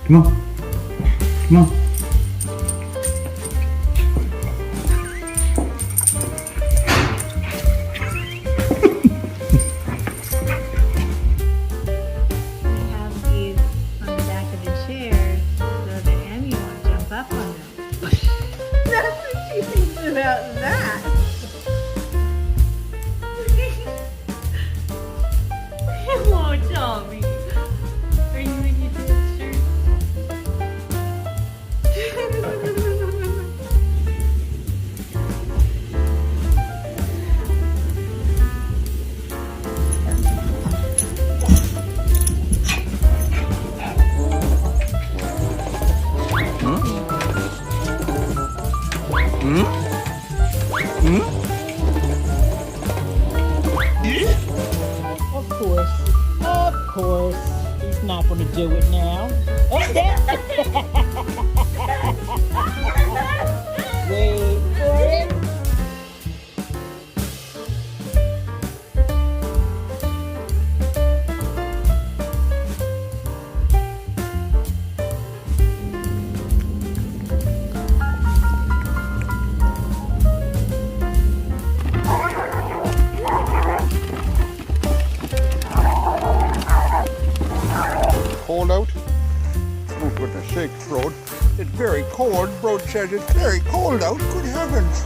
Come on. Come on. We have these on the back of the chairs so that Emmy won't jump up on them. That's what she thinks about that. Hello, Tommy. Are you in your dance shirt? Of course, he's not going to do it now. Wait for it. Cold out? Oh, goodness sakes, Broad. It's very cold. Broad says it's very cold out. Good heavens.